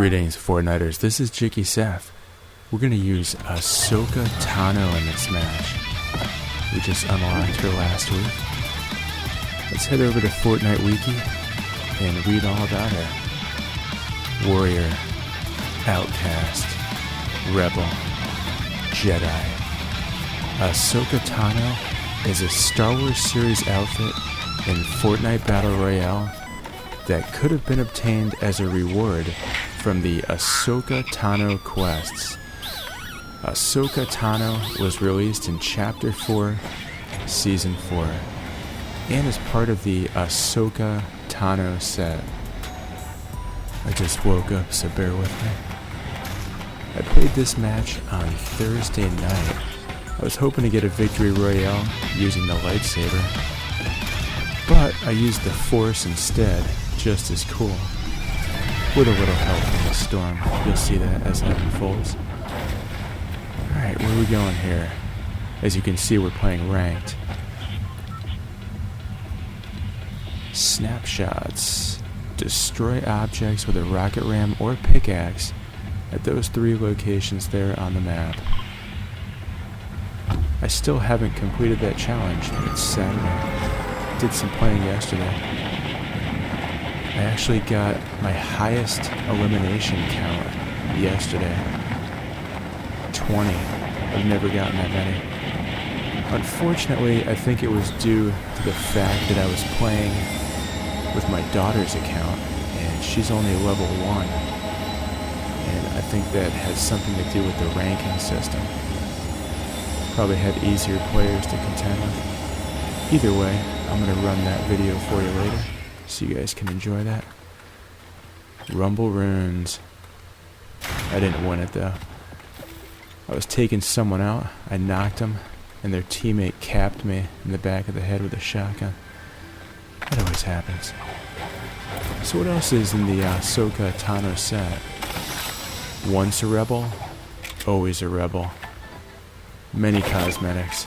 Greetings, Fortniters. This is JikkySef. We're going to use Ahsoka Tano in this match. We just unlocked her last week. Let's head over to Fortnite Wiki and read all about her. Warrior, Outcast, Rebel, Jedi. Ahsoka Tano is a Star Wars series outfit in Fortnite Battle Royale that could have been obtained as a reward from the Ahsoka Tano Quests. Ahsoka Tano was released in Chapter 4, Season 4, and is part of the Ahsoka Tano Set. I just woke up, so bear with me. I played this match on Thursday night. I was hoping to get a victory royale using the lightsaber, but I used the Force instead, just as cool. With a little help from the storm. You'll see that as it unfolds. Alright, where are we going here? As you can see, we're playing ranked. Snapshots. Destroy objects with a rocket ram or pickaxe at those 3 locations there on the map. I still haven't completed that challenge. It's Saturday. Did some playing yesterday. I actually got my highest elimination count yesterday. 20. I've never gotten that many. Unfortunately, I think it was due to the fact that I was playing with my daughter's account, and she's only level 1. And I think that has something to do with the ranking system. Probably had easier players to contend with. Either way, I'm going to run that video for you later, so you guys can enjoy that. Rumble Runes. I didn't win it though. I was taking someone out, I knocked him, and their teammate capped me in the back of the head with a shotgun. That always happens. So what else is in the Ahsoka Tano set? Once a rebel, always a rebel. Many cosmetics.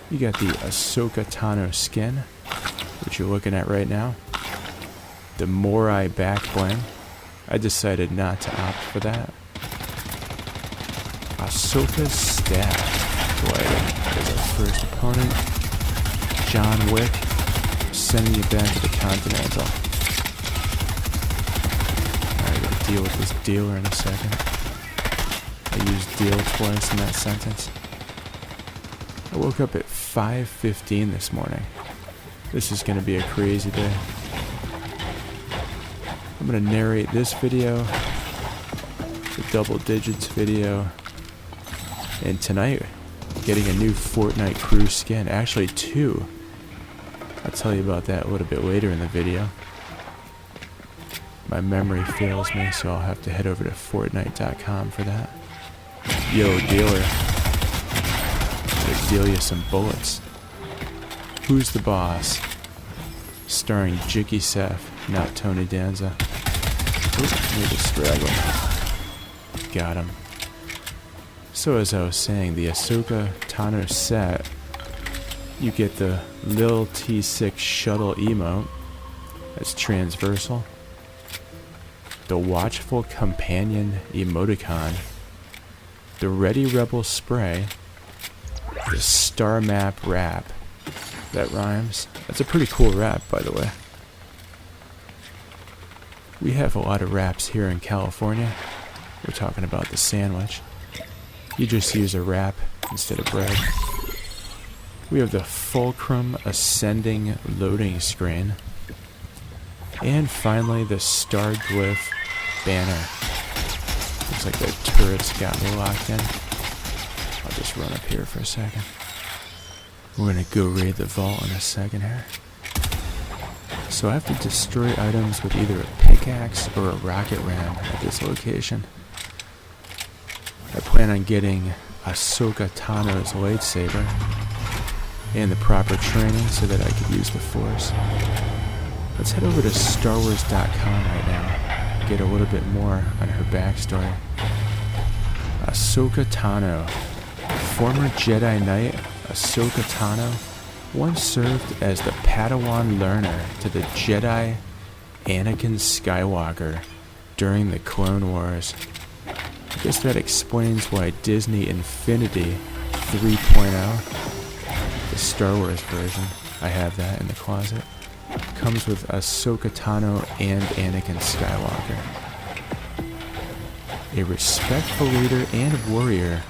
You got the Ahsoka Tano skin, which you're looking at right now. The Morai back bling. I decided not to opt for that. Ahsoka's staff glider is our first opponent. John Wick, sending you back to the Continental. I gotta deal with this dealer in a second. I used deal twice in that sentence. I woke up at 5:15 this morning. This is going to be a crazy day. I'm going to narrate this video, the double digits video, and tonight, getting a new Fortnite crew skin. Actually 2. I'll tell you about that a little bit later in the video. My memory fails me, so I'll have to head over to Fortnite.com for that. Yo, dealer. Gonna deal you some bullets. Who's the Boss? Starring JikkySef, not Tony Danza. Oops, made a straggle. Got him. So as I was saying, the Ahsoka Tano set, you get the Lil T6 shuttle emote. That's transversal. The Watchful Companion emoticon. The Ready Rebel spray. The Star Map wrap. That rhymes. That's a pretty cool wrap, by the way. We have a lot of wraps here in California. We're talking about the sandwich. You just use a wrap instead of bread. We have the Fulcrum Ascending loading screen. And finally, the Star Glyph banner. Looks like their turrets got me locked in. I'll just run up here for a second. We're gonna go raid the vault in a second here. So I have to destroy items with either a pickaxe or a rocket ram at this location. I plan on getting Ahsoka Tano's lightsaber and the proper training so that I could use the Force. Let's head over to StarWars.com right now, get a little bit more on her backstory. Ahsoka Tano, former Jedi Knight Ahsoka Tano, once served as the Padawan learner to the Jedi Anakin Skywalker during the Clone Wars. I guess that explains why Disney Infinity 3.0, the Star Wars version, I have that in the closet, comes with Ahsoka Tano and Anakin Skywalker. A respectful leader and warrior,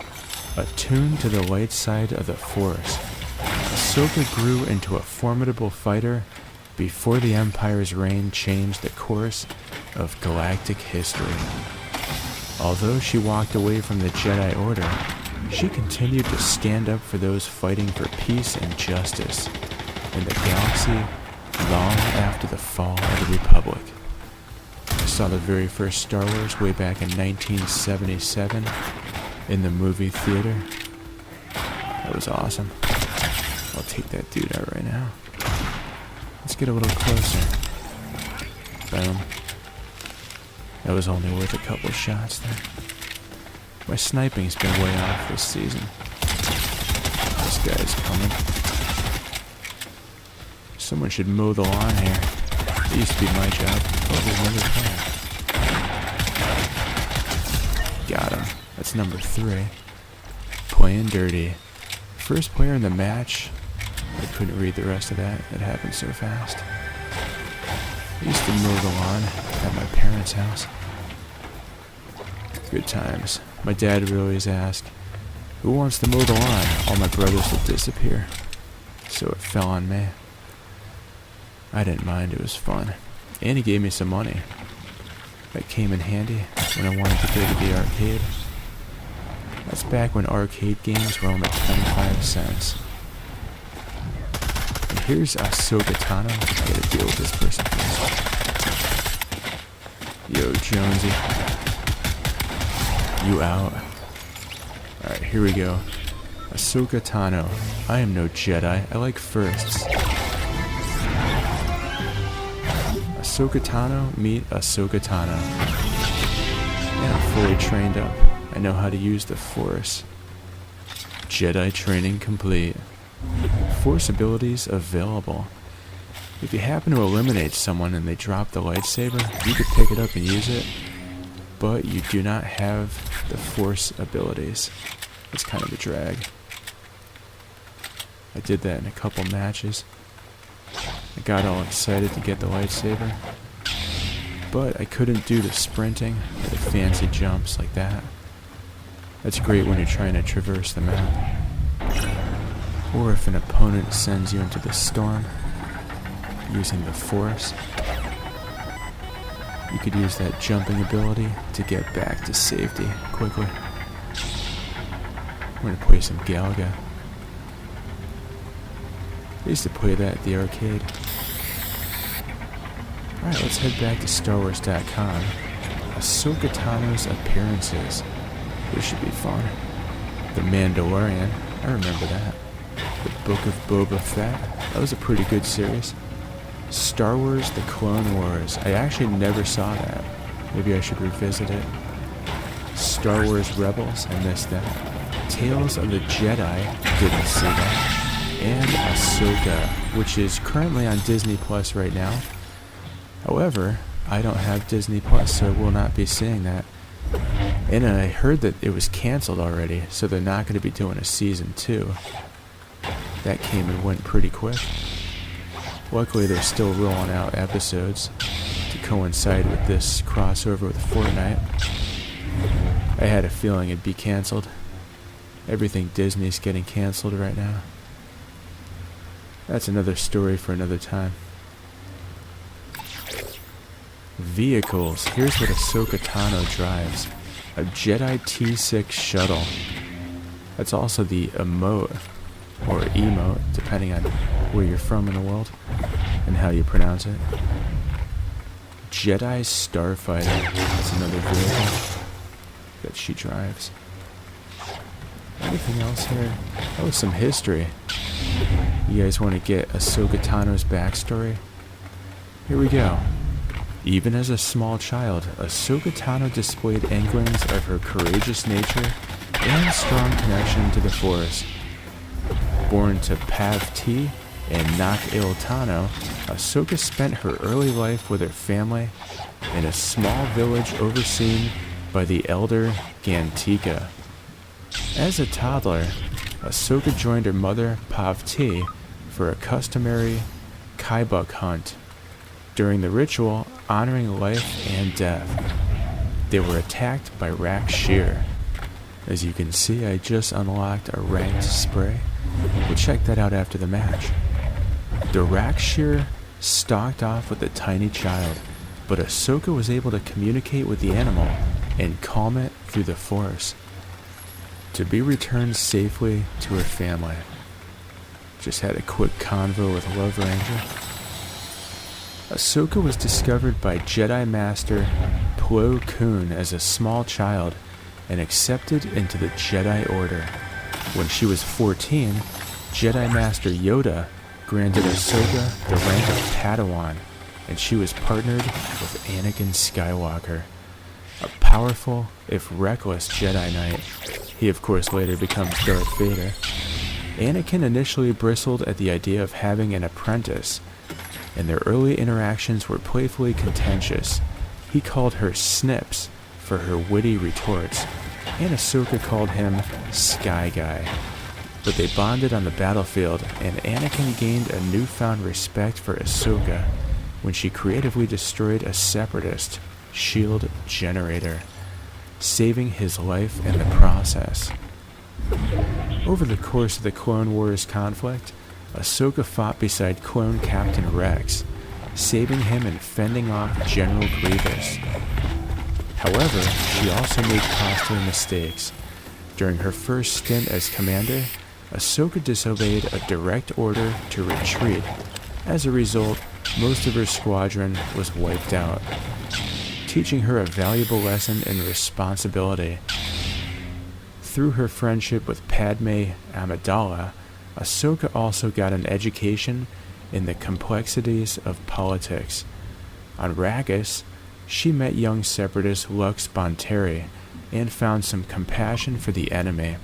attuned to the light side of the Force, Ahsoka grew into a formidable fighter before the Empire's reign changed the course of galactic history. Although she walked away from the Jedi Order, she continued to stand up for those fighting for peace and justice in the galaxy long after the fall of the Republic. I saw the very first Star Wars way back in 1977 in the movie theater. That was awesome. I'll take that dude out right now. Let's get a little closer. Boom. That was only worth a couple of shots there. My sniping's been way off this season. This guy's coming. Someone should mow the lawn here. It used to be my job. Oh, there's another player. Got him. That's number 3. Playing dirty. First player in the match. I couldn't read the rest of that. It happened so fast. I used to mow the lawn at my parents' house. Good times. My dad would always ask, "Who wants to mow the lawn?" All my brothers would disappear. So it fell on me. I didn't mind. It was fun. And he gave me some money. That came in handy when I wanted to go to the arcade. That's back when arcade games were only 25 cents. And here's Ahsoka Tano. I gotta deal with this person first. Yo, Jonesy. You out. Alright, here we go. Ahsoka Tano. I am no Jedi. I like firsts. Ahsoka Tano, meet Ahsoka Tano. And I'm fully trained up. I know how to use the Force. Jedi training complete. Force abilities available. If you happen to eliminate someone and they drop the lightsaber, you could pick it up and use it, but you do not have the Force abilities. It's kind of a drag. I did that in a couple matches. I got all excited to get the lightsaber, but I couldn't do the sprinting or the fancy jumps like that. That's great when you're trying to traverse the map. Or if an opponent sends you into the storm using the Force, you could use that jumping ability to get back to safety quickly. We're gonna play some Galaga. I used to play that at the arcade. Alright, let's head back to StarWars.com. Ahsoka Tano's appearances. This should be fun. The Mandalorian. I remember that. The Book of Boba Fett. That was a pretty good series. Star Wars The Clone Wars. I actually never saw that. Maybe I should revisit it. Star Wars Rebels. I missed that. Tales of the Jedi. Didn't see that. And Ahsoka, which is currently on Disney Plus right now. However, I don't have Disney Plus, so I will not be seeing that. And I heard that it was canceled already, so they're not going to be doing a season 2. That came and went pretty quick. Luckily, they're still rolling out episodes to coincide with this crossover with Fortnite. I had a feeling it'd be canceled. Everything Disney's getting canceled right now. That's another story for another time. Vehicles. Here's what Ahsoka Tano drives. A Jedi T6 shuttle. That's also the emote, or emote, depending on where you're from in the world and how you pronounce it. Jedi Starfighter. That's another vehicle that she drives. Anything else here? Oh, some history. You guys want to get Ahsoka Tano's backstory? Here we go. Even as a small child, Ahsoka Tano displayed inklings of her courageous nature and strong connection to the Force. Born to Pav T and Nak Il Tano, Ahsoka spent her early life with her family in a small village overseen by the elder Gantika. As a toddler, Ahsoka joined her mother Pavti for a customary Kaibuk hunt. During the ritual honoring life and death, they were attacked by Rakshir. As you can see, I just unlocked a ranked spray. We'll check that out after the match. The Rakshir stalked off with the tiny child, but Ahsoka was able to communicate with the animal and calm it through the Force, to be returned safely to her family. Just had a quick convo with Love Ranger. Ahsoka was discovered by Jedi Master Plo Koon as a small child and accepted into the Jedi Order. When she was 14, Jedi Master Yoda granted Ahsoka the rank of Padawan, and she was partnered with Anakin Skywalker, a powerful, if reckless Jedi Knight. He of course later becomes Darth Vader. Anakin initially bristled at the idea of having an apprentice, and their early interactions were playfully contentious. He called her Snips for her witty retorts, and Ahsoka called him Sky Guy. But they bonded on the battlefield, and Anakin gained a newfound respect for Ahsoka when she creatively destroyed a separatist shield generator, saving his life in the process. Over the course of the Clone Wars conflict, Ahsoka fought beside Clone Captain Rex, saving him and fending off General Grievous. However, she also made costly mistakes. During her first stint as commander, Ahsoka disobeyed a direct order to retreat. As a result, most of her squadron was wiped out, teaching her a valuable lesson in responsibility. Through her friendship with Padme Amidala, Ahsoka also got an education in the complexities of politics. On Arrakis, she met young separatist Lux Bonteri and found some compassion for the enemy,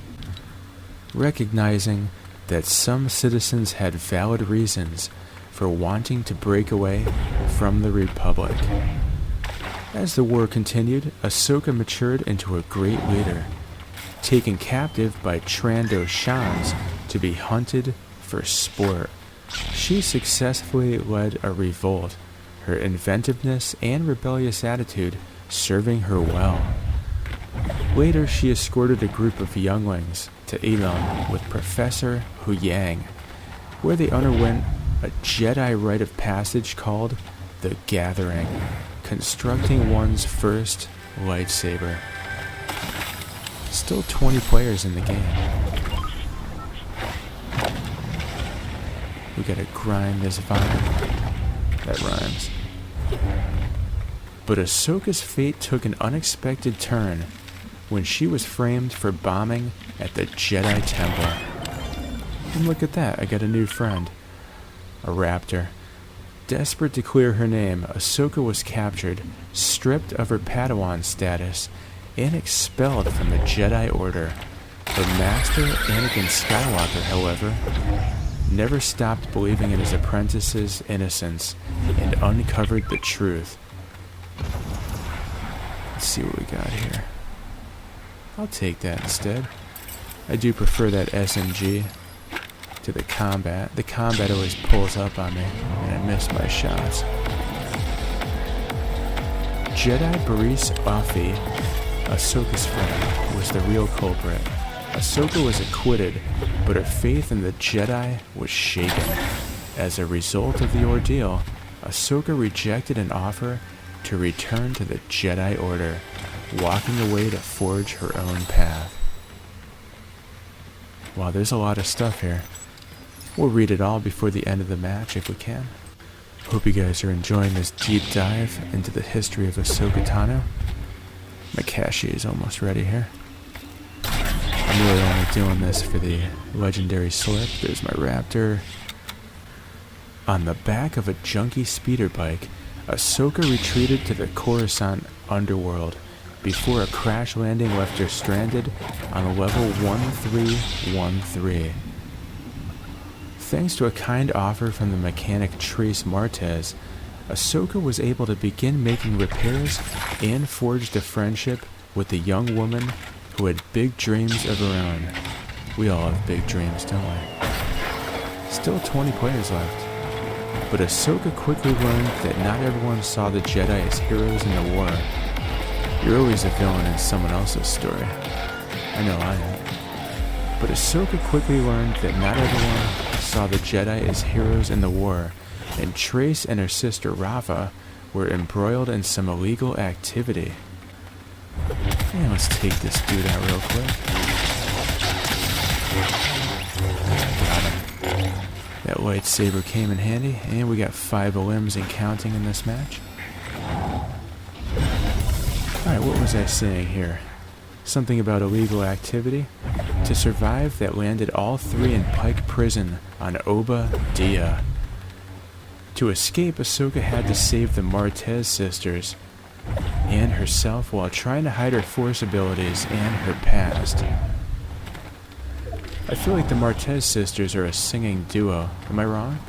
recognizing that some citizens had valid reasons for wanting to break away from the Republic. As the war continued, Ahsoka matured into a great leader, taken captive by Trandoshan's to be hunted for sport. She successfully led a revolt, her inventiveness and rebellious attitude serving her well. Later, she escorted a group of younglings to Elon with Professor Huyang, where they underwent a Jedi rite of passage called the Gathering, constructing one's first lightsaber. Still 20 players in the game. We gotta grind this vibe. That rhymes. But Ahsoka's fate took an unexpected turn when she was framed for bombing at the Jedi Temple. And look at that, I got a new friend. A raptor. Desperate to clear her name, Ahsoka was captured, stripped of her Padawan status, and expelled from the Jedi Order. Her master, Anakin Skywalker, however, never stopped believing in his apprentice's innocence and uncovered the truth. Let's see what we got here. I'll take that instead. I do prefer that SMG to the combat. The combat always pulls up on me, and I miss my shots. Jedi Baris Afi, Ahsoka's friend, was the real culprit. Ahsoka was acquitted, but her faith in the Jedi was shaken. As a result of the ordeal, Ahsoka rejected an offer to return to the Jedi Order, walking away to forge her own path. Wow, there's a lot of stuff here. We'll read it all before the end of the match if we can. Hope you guys are enjoying this deep dive into the history of Ahsoka Tano. My cache is almost ready here. I'm really only doing this for the legendary slip. There's my raptor. On the back of a junky speeder bike, Ahsoka retreated to the Coruscant underworld before a crash landing left her stranded on level 1313. Thanks to a kind offer from the mechanic Trace Martez, Ahsoka was able to begin making repairs and forged a friendship with a young woman who had big dreams of her own. We all have big dreams, don't we? Still 20 players left. But Ahsoka quickly learned that not everyone saw the Jedi as heroes in the war. You're always a villain in someone else's story. I know I am. But Ahsoka quickly learned that not everyone saw the Jedi as heroes in the war, and Trace and her sister Rava were embroiled in some illegal activity. And let's take this dude out real quick. Got him. That lightsaber came in handy, and we got 5 limbs and counting in this match. Alright, what was I saying here? Something about illegal activity? To survive, that landed all 3 in Pike Prison on Oba Dia. To escape, Ahsoka had to save the Martez sisters and herself while trying to hide her Force abilities and her past. I feel like the Martez sisters are a singing duo, am I wrong?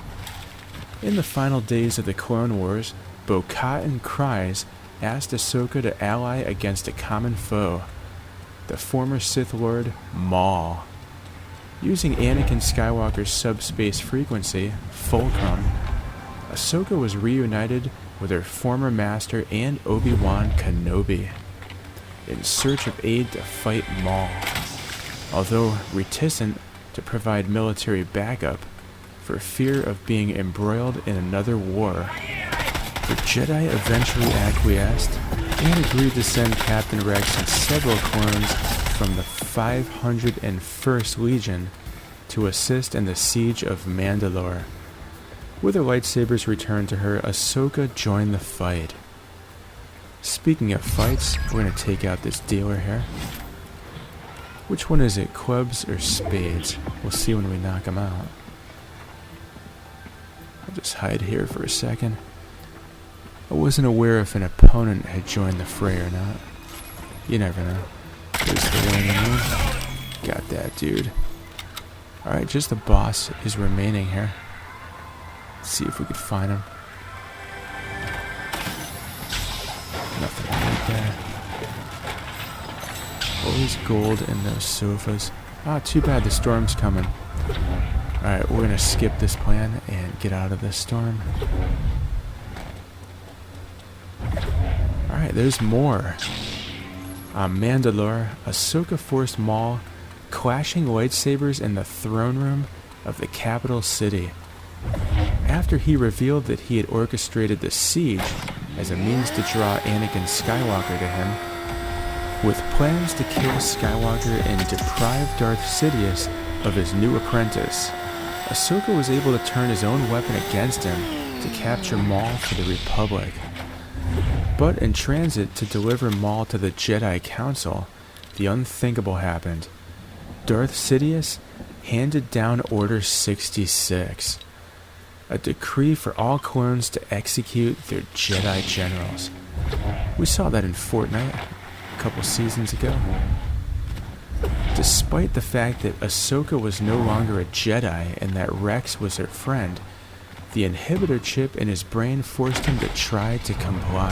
In the final days of the Clone Wars, Bo-Katan Kryze asked Ahsoka to ally against a common foe, the former Sith Lord Maul. Using Anakin Skywalker's subspace frequency, Fulcrum, Ahsoka was reunited with her former master and Obi-Wan Kenobi, in search of aid to fight Maul. Although reticent to provide military backup for fear of being embroiled in another war, the Jedi eventually acquiesced and agreed to send Captain Rex and several clones from the 501st Legion to assist in the siege of Mandalore. With her lightsabers returned to her, Ahsoka joined the fight. Speaking of fights, we're going to take out this dealer here. Which one is it, clubs or spades? We'll see when we knock him out. I'll just hide here for a second. I wasn't aware if an opponent had joined the fray or not. You never know. There's the waning moon. Got that, dude. Alright, just the boss is remaining here. Let's see if we could find him. Nothing right there. Always gold in those sofas. Ah, too bad the storm's coming. Alright, we're gonna skip this plan and get out of this storm. Alright, there's more. On Mandalore, Ahsoka forced Maul clashing lightsabers in the throne room of the capital city. After he revealed that he had orchestrated the siege as a means to draw Anakin Skywalker to him, with plans to kill Skywalker and deprive Darth Sidious of his new apprentice, Ahsoka was able to turn his own weapon against him to capture Maul for the Republic. But in transit to deliver Maul to the Jedi Council, the unthinkable happened. Darth Sidious handed down Order 66, a decree for all clones to execute their Jedi generals. We saw that in Fortnite a couple seasons ago. Despite the fact that Ahsoka was no longer a Jedi and that Rex was her friend, the inhibitor chip in his brain forced him to try to comply.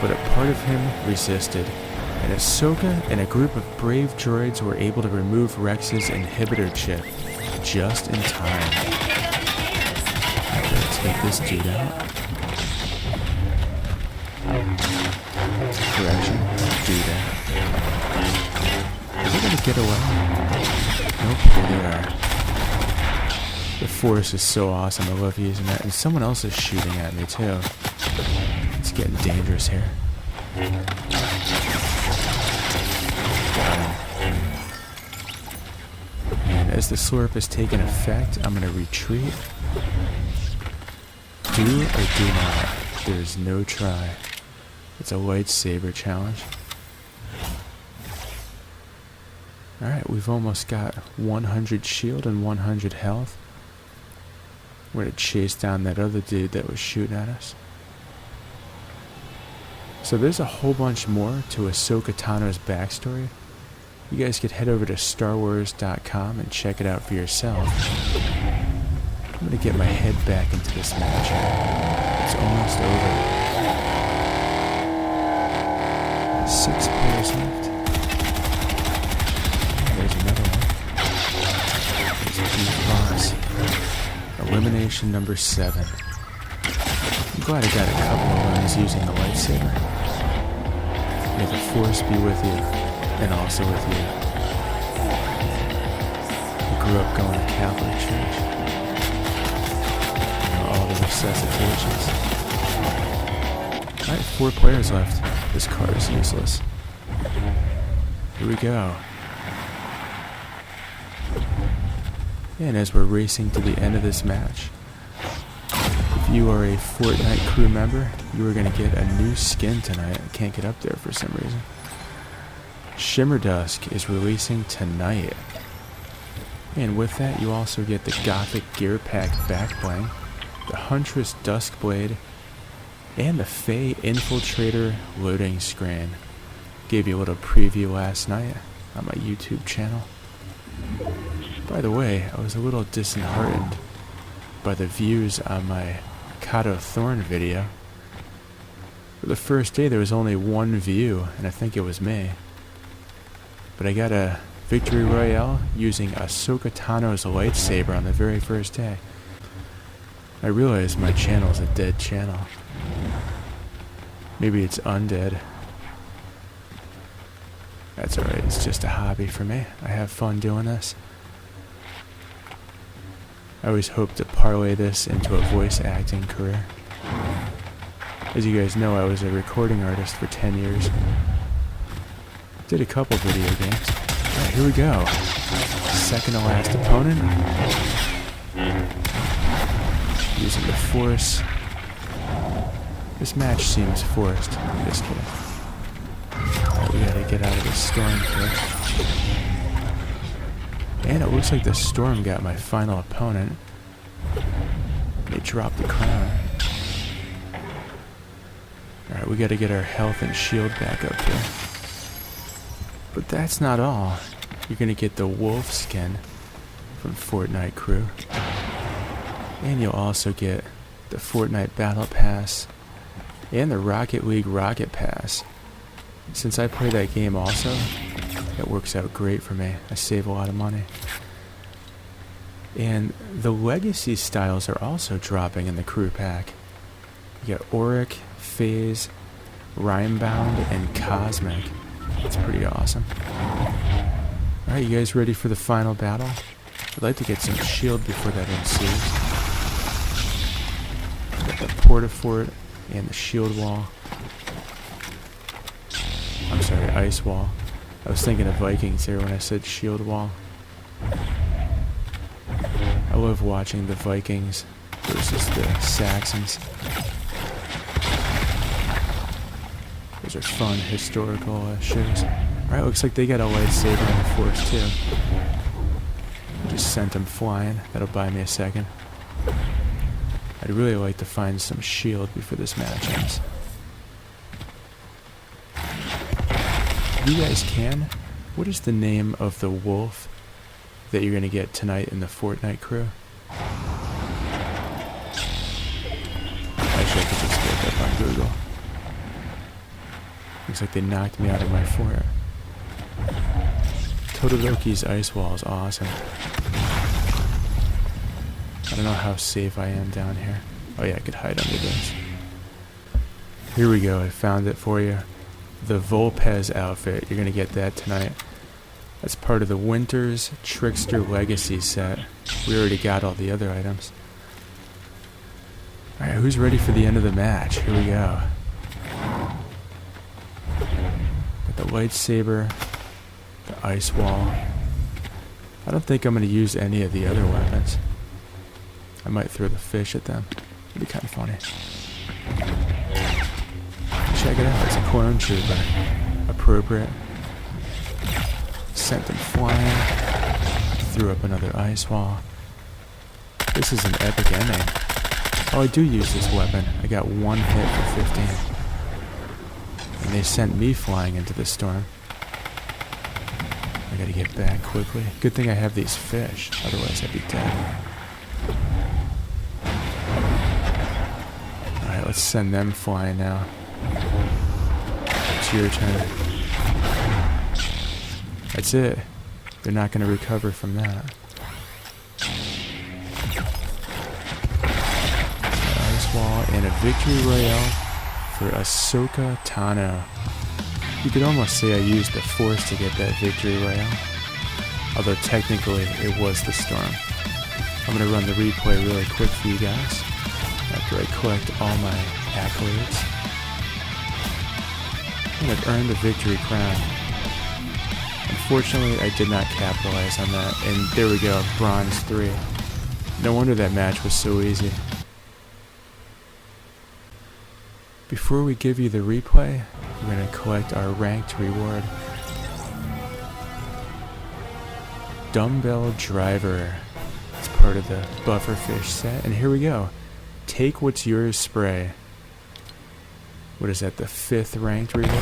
But a part of him resisted, and Ahsoka and a group of brave droids were able to remove Rex's inhibitor chip just in time. I'm gonna take this dude out. Correction, do that. Are they gonna get away? Nope, here they are. The Force is so awesome, I love using that. And someone else is shooting at me too. It's getting dangerous here. And as the slurp is taking effect, I'm gonna retreat. Do or do not. There's no try. It's a lightsaber challenge. Alright, we've almost got 100 shield and 100 health. We're gonna chase down that other dude that was shooting at us. So there's a whole bunch more to Ahsoka Tano's backstory. You guys could head over to StarWars.com and check it out for yourself. I'm gonna get my head back into this match. It's almost over. 6 players left. There's another one. There's a huge boss. Elimination number 7. I'm glad I got a couple of runs using the lightsaber. May the Force be with you, and also with you. I grew up going to Catholic church. All the resuscitations. Alright, 4 players left. This card is useless. Here we go. And as we're racing to the end of this match, if you are a Fortnite crew member, you are going to get a new skin tonight. I can't get up there for some reason. Shimmer Dusk is releasing tonight. And with that, you also get the Gothic Gear Pack back bling, the Huntress Duskblade, and the Fey Infiltrator loading screen. Gave you a little preview last night on my YouTube channel. By the way, I was a little disheartened by the views on my Kato Thorn video. For the first day there was only 1 view, and I think it was me. But I got a Victory Royale using Ahsoka Tano's lightsaber on the very first day. I realized my channel is a dead channel. Maybe it's undead. That's alright, it's just a hobby for me. I have fun doing this. I always hope to parlay this into a voice acting career. As you guys know, I was a recording artist for 10 years. Did a couple video games. Alright, here we go. Second to last opponent. Using the Force. This match seems forced. Just kidding. Alright, we gotta get out of the storm first. And it looks like the storm got my final opponent. They dropped the crown. Alright, we gotta get our health and shield back up here. But that's not all. You're gonna get the wolf skin from Fortnite crew. And you'll also get the Fortnite Battle Pass and the Rocket League Rocket Pass. Since I play that game also, it works out great for me. I save a lot of money. And the legacy styles are also dropping in the crew pack. You got Auric, Phase, Rhymebound, and Cosmic. That's pretty awesome. Alright, you guys ready for the final battle? I'd like to get some shield before that ensues. Got the Portafort and the shield wall. I'm sorry, ice wall. I was thinking of Vikings here when I said shield wall. I love watching the Vikings versus the Saxons. Those are fun historical shows. Alright, looks like they got a lightsaber on the Force too. Just sent them flying. That'll buy me a second. I'd really like to find some shield before this match ends. You guys can? What is the name of the wolf that you're going to get tonight in the Fortnite crew? Actually, I could just look up on Google. Looks like they knocked me out of my fort. Todoroki's ice wall is awesome. I don't know how safe I am down here. Oh yeah, I could hide under this. Here we go, I found it for you. The Volpez outfit, you're gonna get that tonight. That's part of the Winter's Trickster Legacy set. We already got all the other items. Alright, who's ready for the end of the match? Here we go. Got the lightsaber, the ice wall. I don't think I'm gonna use any of the other weapons. I might throw the fish at them. It'd be kind of funny. Check it out, it's a clone trooper. Appropriate. Sent them flying. Threw up another ice wall. This is an epic ending. Oh, I do use this weapon. I got 1 hit for 15. And they sent me flying into the storm. I gotta get back quickly. Good thing I have these fish, otherwise I'd be dead. Alright, let's send them flying now. It's your turn. That's it. They're not going to recover from that. Ice wall and a victory royale for Ahsoka Tano. You could almost say I used the Force to get that victory royale. Although technically it was the storm. I'm going to run the replay really quick for you guys after I collect all my accolades. And I've earned a victory crown. Unfortunately, I did not capitalize on that, and there we go, bronze 3. No wonder that match was so easy. Before we give you the replay, we're going to collect our ranked reward. Dumbbell Driver. It's part of the Bufferfish set, and here we go. Take What's Yours spray. What is that, the 5th ranked reward?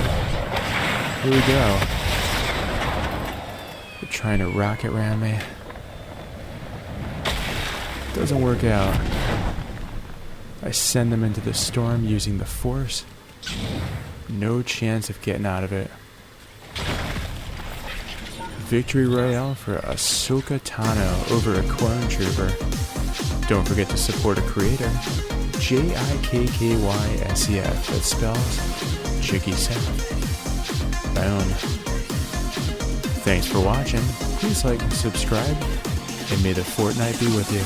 Here we go. They're trying to rocket ram me. Doesn't work out. I send them into the storm using the Force. No chance of getting out of it. Victory Royale for Ahsoka Tano over a clone trooper. Don't forget to support a creator. JikkySef. That spells JikkySef. Boom. Thanks for watching. Please like and subscribe, and may the Fortnite be with you.